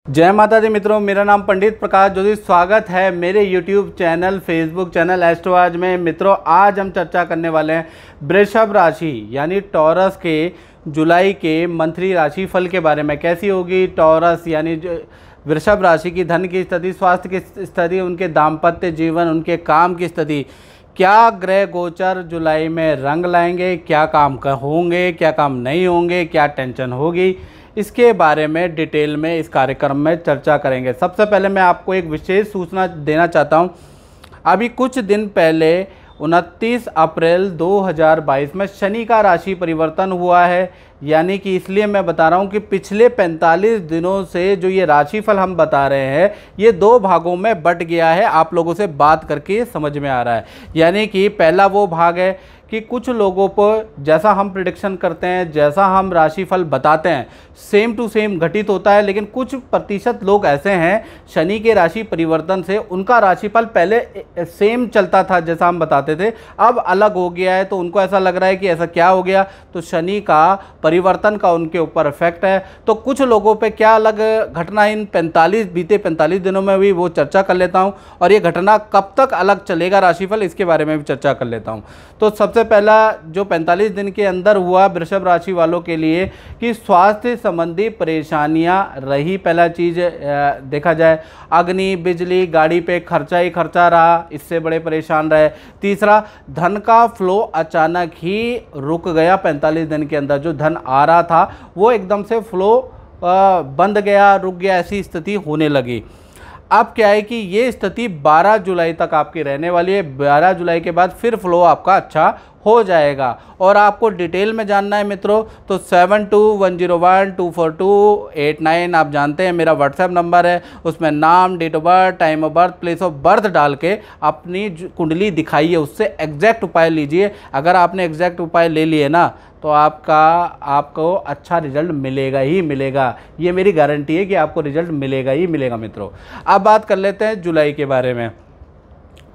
जय माता दी मित्रों, मेरा नाम पंडित प्रकाश जोशी। स्वागत है मेरे YouTube चैनल, फेसबुक चैनल एस्ट्रोआज में। मित्रों, आज हम चर्चा करने वाले हैं वृषभ राशि यानी टॉरस के जुलाई के मंथली राशि फल के बारे में। कैसी होगी टॉरस यानी वृषभ राशि की धन की स्थिति, स्वास्थ्य की स्थिति, उनके दाम्पत्य जीवन, उनके काम की स्थिति, क्या ग्रह गोचर जुलाई में रंग लाएंगे, क्या काम होंगे, क्या काम नहीं होंगे, क्या टेंशन होगी, इसके बारे में डिटेल में इस कार्यक्रम में चर्चा करेंगे। सबसे पहले मैं आपको एक विशेष सूचना देना चाहता हूं। अभी कुछ दिन पहले 29 अप्रैल 2022 में शनि का राशि परिवर्तन हुआ है। यानी कि इसलिए मैं बता रहा हूं कि पिछले 45 दिनों से जो ये राशिफल हम बता रहे हैं ये दो भागों में बट गया है। आप लोगों से बात करके समझ में आ रहा है। यानी कि पहला वो भाग है कि कुछ लोगों पर जैसा हम प्रिडिक्शन करते हैं, जैसा हम राशिफल बताते हैं, सेम टू सेम घटित होता है। लेकिन कुछ प्रतिशत लोग ऐसे हैं शनि के राशि परिवर्तन से उनका राशिफल पहले सेम चलता था जैसा हम बताते थे, अब अलग हो गया है। तो उनको ऐसा लग रहा है कि ऐसा क्या हो गया, तो शनि का परिवर्तन का उनके ऊपर इफेक्ट है। तो कुछ लोगों पे क्या अलग घटना इन बीते 45 दिनों में भी वो चर्चा कर लेता हूँ। और ये घटना कब तक अलग चलेगा राशिफल, इसके बारे में भी चर्चा कर लेता हूँ। तो सबसे पहला जो 45 दिन के अंदर हुआ वृषभ राशि वालों के लिए कि स्वास्थ्य संबंधी परेशानियां रही। पहला चीज देखा जाए, अग्नि, बिजली, गाड़ी पे खर्चा ही खर्चा रहा, इससे बड़े परेशान रहे। तीसरा, धन का फ्लो अचानक ही रुक गया। 45 दिन के अंदर जो धन आ रहा था वो एकदम से फ्लो बंद गया, रुक गया, ऐसी स्थिति होने लगी। अब क्या है कि ये स्थिति 12 जुलाई तक आपकी रहने वाली है। 12 जुलाई के बाद फिर फ्लो आपका अच्छा हो जाएगा। और आपको डिटेल में जानना है मित्रों तो 7210124289 आप जानते हैं मेरा व्हाट्सएप नंबर है। उसमें नाम, date of birth, time of birth, place of birth डाल के अपनी कुंडली दिखाइए, उससे एग्जैक्ट उपाय लीजिए। अगर आपने एग्जैक्ट उपाय ले लिए ना तो आपको अच्छा रिजल्ट मिलेगा ही मिलेगा। ये मेरी गारंटी है कि आपको रिजल्ट मिलेगा ही मिलेगा। मित्रों, अब बात कर लेते हैं जुलाई के बारे में।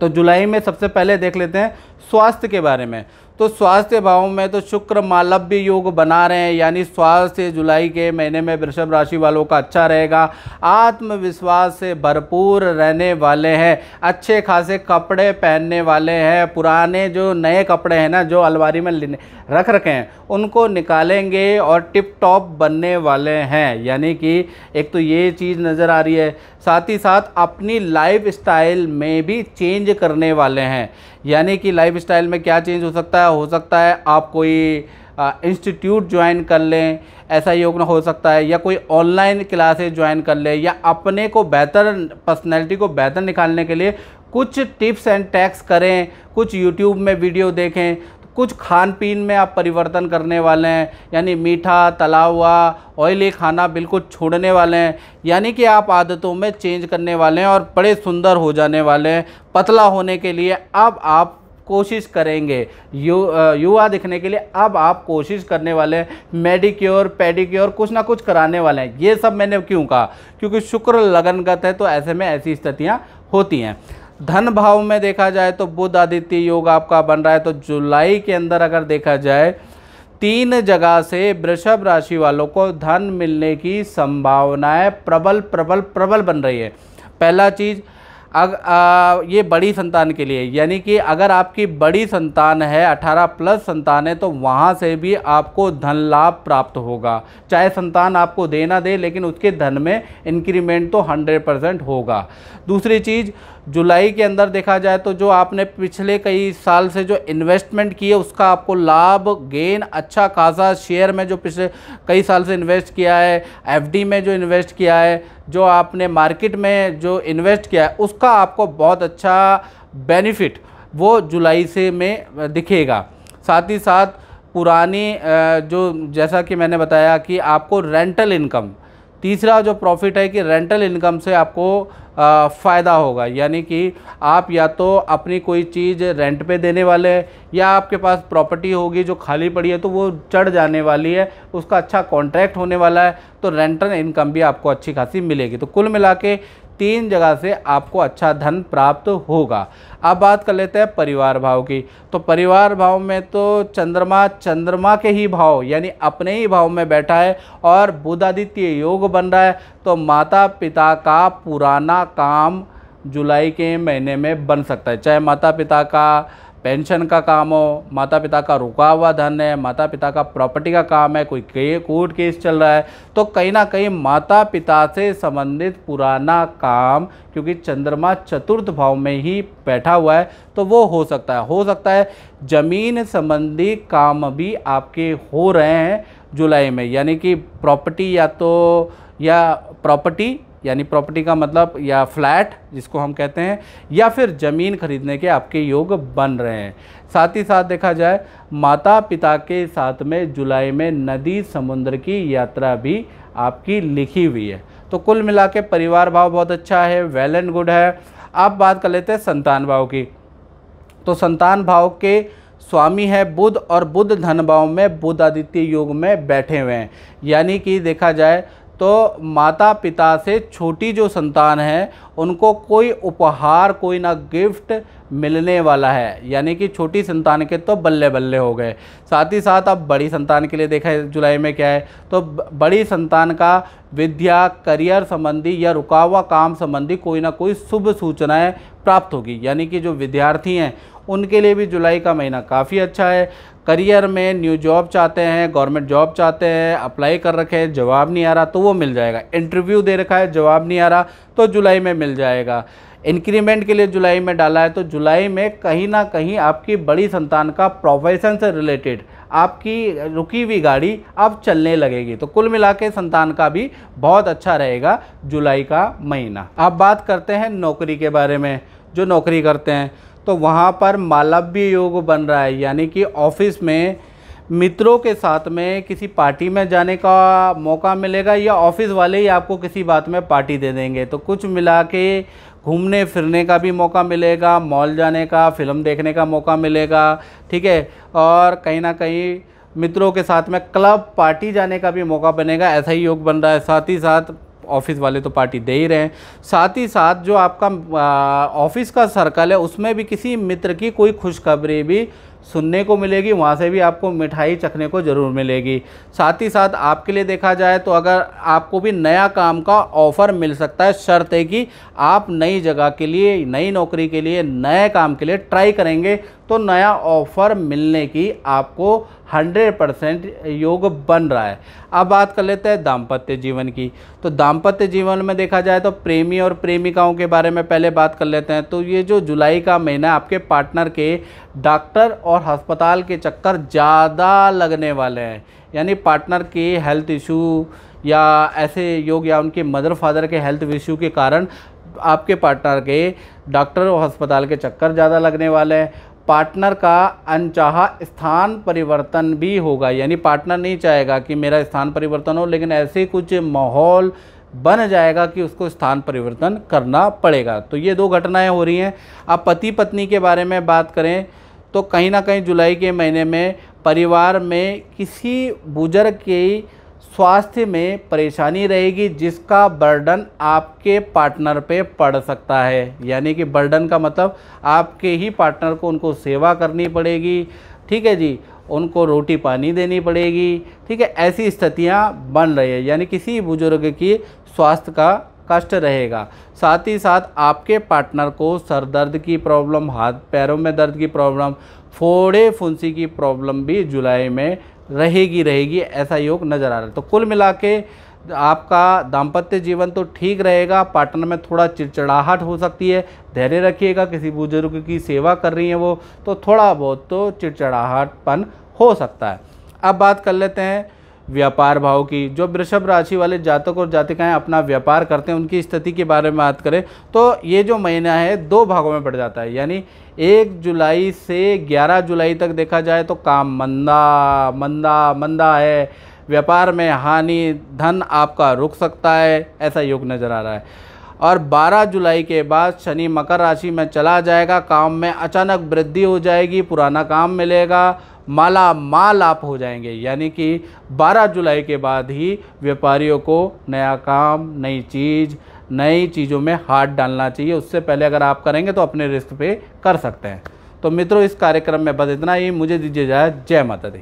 तो जुलाई में सबसे पहले देख लेते हैं स्वास्थ्य के बारे में। तो स्वास्थ्य भाव में तो शुक्र मालव्य योग बना रहे हैं, यानी स्वास्थ्य जुलाई के महीने में वृषभ राशि वालों का अच्छा रहेगा। आत्मविश्वास से भरपूर रहने वाले हैं, अच्छे खासे कपड़े पहनने वाले हैं। पुराने जो नए कपड़े हैं ना, जो अलमारी में रख रखे हैं, उनको निकालेंगे और टिप टॉप बनने वाले हैं। यानी कि एक तो ये चीज़ नज़र आ रही है। साथ ही साथ अपनी लाइफ स्टाइल में भी चेंज करने वाले हैं। यानी कि लाइफ स्टाइल में क्या चेंज हो सकता है? हो सकता है आप कोई इंस्टीट्यूट ज्वाइन कर लें, ऐसा योग हो सकता है, या कोई ऑनलाइन क्लासेस ज्वाइन कर लें, या अपने को बेहतर पर्सनैलिटी को बेहतर निकालने के लिए कुछ टिप्स एंड टैक्स करें, कुछ यूट्यूब में वीडियो देखें। कुछ खान पीन में आप परिवर्तन करने वाले हैं, यानी मीठा, तला हुआ, ऑयली खाना बिल्कुल छोड़ने वाले हैं। यानी कि आप आदतों में चेंज करने वाले हैं और बड़े सुंदर हो जाने वाले हैं। पतला होने के लिए अब आप कोशिश करेंगे, युवा दिखने के लिए अब आप कोशिश करने वाले हैं। मेडिक्योर, पेडिक्योर कुछ ना कुछ कराने वाले हैं। ये सब मैंने क्यों कहा? क्योंकि शुक्र लगनगत है, तो ऐसे में ऐसी स्थितियाँ होती हैं। धन भाव में देखा जाए तो बुध आदित्य योग आपका बन रहा है। तो जुलाई के अंदर अगर देखा जाए 3 जगह से वृषभ राशि वालों को धन मिलने की संभावनाएं प्रबल प्रबल प्रबल बन रही है। पहला चीज़, ये बड़ी संतान के लिए, यानी कि अगर आपकी बड़ी संतान है, 18+ संतान है, तो वहाँ से भी आपको धन लाभ प्राप्त होगा। चाहे संतान आपको दे ना दे, लेकिन उसके धन में इंक्रीमेंट तो 100% होगा। दूसरी चीज़, जुलाई के अंदर देखा जाए तो जो आपने पिछले कई साल से जो इन्वेस्टमेंट किए उसका आपको लाभ, गेन अच्छा खासा, शेयर में जो पिछले कई साल से इन्वेस्ट किया है, एफडी में जो इन्वेस्ट किया है, जो आपने मार्केट में जो इन्वेस्ट किया है, उसका आपको बहुत अच्छा बेनिफिट वो जुलाई से में दिखेगा। साथ ही साथ पुरानी जो, जैसा कि मैंने बताया कि आपको रेंटल इनकम, तीसरा जो प्रॉफिट है कि रेंटल इनकम से आपको फ़ायदा होगा। यानी कि आप या तो अपनी कोई चीज़ रेंट पे देने वाले हैं, या आपके पास प्रॉपर्टी होगी जो खाली पड़ी है तो वो चढ़ जाने वाली है, उसका अच्छा कॉन्ट्रैक्ट होने वाला है, तो रेंटल इनकम भी आपको अच्छी खासी मिलेगी। तो कुल मिला के 3 जगह से आपको अच्छा धन प्राप्त होगा। अब बात कर लेते हैं परिवार भाव की। तो परिवार भाव में तो चंद्रमा के ही भाव यानी अपने ही भाव में बैठा है और बुध आदित्य योग बन रहा है। तो माता पिता का पुराना काम जुलाई के महीने में बन सकता है, चाहे माता पिता का पेंशन का काम हो, माता पिता का रुका हुआ धन है, माता पिता का प्रॉपर्टी का काम है, कोई कोर्ट केस चल रहा है, तो कहीं ना कहीं माता पिता से संबंधित पुराना काम, क्योंकि चंद्रमा चतुर्थ भाव में ही बैठा हुआ है, तो वो हो सकता है जमीन संबंधी काम भी आपके हो रहे हैं जुलाई में, यानी कि प्रॉपर्टी यानी प्रॉपर्टी का मतलब या फ्लैट जिसको हम कहते हैं, या फिर ज़मीन खरीदने के आपके योग बन रहे हैं। साथ ही साथ देखा जाए माता पिता के साथ में जुलाई में नदी समुद्र की यात्रा भी आपकी लिखी हुई है। तो कुल मिला के परिवार भाव बहुत अच्छा है, वेल एंड गुड है। अब बात कर लेते हैं संतान भाव की। तो संतान भाव के स्वामी है बुध, और बुध धन भाव में बुध आदित्य योग में बैठे हुए हैं, यानी कि देखा जाए तो माता पिता से छोटी जो संतान है उनको कोई उपहार, कोई ना गिफ्ट मिलने वाला है, यानी कि छोटी संतान के तो बल्ले बल्ले हो गए। साथ ही साथ अब बड़ी संतान के लिए देखा है जुलाई में क्या है, तो बड़ी संतान का विद्या, करियर संबंधी या रुका हुआ काम संबंधी कोई ना कोई शुभ सूचनाएं प्राप्त होगी, यानी कि जो विद्यार्थी हैं उनके लिए भी जुलाई का महीना काफ़ी अच्छा है। करियर में न्यू जॉब चाहते हैं, गवर्नमेंट जॉब चाहते हैं, अप्लाई कर रखे हैं, जवाब नहीं आ रहा तो वो मिल जाएगा। इंटरव्यू दे रखा है, जवाब नहीं आ रहा तो जुलाई में मिल जाएगा। इंक्रीमेंट के लिए जुलाई में डाला है तो जुलाई में कहीं ना कहीं आपकी बड़ी संतान का प्रोफेशन से रिलेटेड आपकी रुकी हुई गाड़ी अब चलने लगेगी। तो कुल मिला के संतान का भी बहुत अच्छा रहेगा जुलाई का महीना। अब बात करते हैं नौकरी के बारे में। जो नौकरी करते हैं तो वहाँ पर मालव्य योग बन रहा है, यानी कि ऑफिस में मित्रों के साथ में किसी पार्टी में जाने का मौका मिलेगा, या ऑफिस वाले ही आपको किसी बात में पार्टी दे देंगे। तो कुछ मिला के घूमने फिरने का भी मौका मिलेगा, मॉल जाने का, फिल्म देखने का मौका मिलेगा, ठीक है, और कहीं ना कहीं मित्रों के साथ में क्लब पार्टी जाने का भी मौका बनेगा, ऐसा ही योग बन रहा है। साथ ही साथ ऑफिस वाले तो पार्टी दे ही रहे हैं, साथ ही साथ जो आपका ऑफिस का सर्कल है उसमें भी किसी मित्र की कोई खुशखबरी भी सुनने को मिलेगी, वहाँ से भी आपको मिठाई चखने को ज़रूर मिलेगी। साथ ही साथ आपके लिए देखा जाए तो अगर आपको भी नया काम का ऑफ़र मिल सकता है, शर्त है कि आप नई जगह के लिए, नई नौकरी के लिए, नए काम के लिए ट्राई करेंगे तो नया ऑफ़र मिलने की आपको 100% योग बन रहा है। अब बात कर लेते हैं दाम्पत्य जीवन की। तो दाम्पत्य जीवन में देखा जाए तो प्रेमी और प्रेमिकाओं के बारे में पहले बात कर लेते हैं। तो ये जो जुलाई का महीना आपके पार्टनर के डॉक्टर और अस्पताल के चक्कर ज़्यादा लगने वाले हैं, यानी पार्टनर के हेल्थ इशू या ऐसे योग या उनके मदर फादर के हेल्थ इशू के कारण आपके पार्टनर के डॉक्टर और अस्पताल के चक्कर ज़्यादा लगने वाले हैं। पार्टनर का अनचाहा स्थान परिवर्तन भी होगा, यानी पार्टनर नहीं चाहेगा कि मेरा स्थान परिवर्तन हो, लेकिन ऐसे कुछ माहौल बन जाएगा कि उसको स्थान परिवर्तन करना पड़ेगा। तो ये 2 घटनाएं हो रही हैं। अब पति पत्नी के बारे में बात करें तो कहीं ना कहीं जुलाई के महीने में परिवार में किसी बुजुर्ग की स्वास्थ्य में परेशानी रहेगी, जिसका बर्डन आपके पार्टनर पे पड़ सकता है, यानी कि बर्डन का मतलब आपके ही पार्टनर को उनको सेवा करनी पड़ेगी, ठीक है जी, उनको रोटी पानी देनी पड़ेगी, ठीक है, ऐसी स्थितियां बन रही है, यानी किसी बुजुर्ग की स्वास्थ्य का कष्ट रहेगा। साथ ही साथ आपके पार्टनर को सर दर्द की प्रॉब्लम, हाथ पैरों में दर्द की प्रॉब्लम, फोड़े फुंसी की प्रॉब्लम भी जुलाई में रहेगी, ऐसा योग नज़र आ रहा है। तो कुल मिला के आपका दाम्पत्य जीवन तो ठीक रहेगा, पार्टनर में थोड़ा चिड़चिड़ाहट हो सकती है, धैर्य रखिएगा। किसी बुजुर्ग की सेवा कर रही हैं वो, तो थोड़ा बहुत तो चिड़चिड़ाहटपन हो सकता है। अब बात कर लेते हैं व्यापार भाव की। जो वृषभ राशि वाले जातक और जातिकाएं अपना व्यापार करते हैं उनकी स्थिति के बारे में बात करें तो ये जो महीना है 2 भागों में बढ़ जाता है, यानी 1 जुलाई से 11 जुलाई तक देखा जाए तो काम मंदा है, व्यापार में हानि, धन आपका रुक सकता है, ऐसा योग नज़र आ रहा है। और 12 जुलाई के बाद शनि मकर राशि में चला जाएगा, काम में अचानक वृद्धि हो जाएगी, पुराना काम मिलेगा, माला माल आप हो जाएंगे। यानी कि 12 जुलाई के बाद ही व्यापारियों को नया काम, नई चीज़ों में हाथ डालना चाहिए। उससे पहले अगर आप करेंगे तो अपने रिस्क पे कर सकते हैं। तो मित्रों, इस कार्यक्रम में बस इतना ही। मुझे दीजिए इजाज़त। जय माता दी।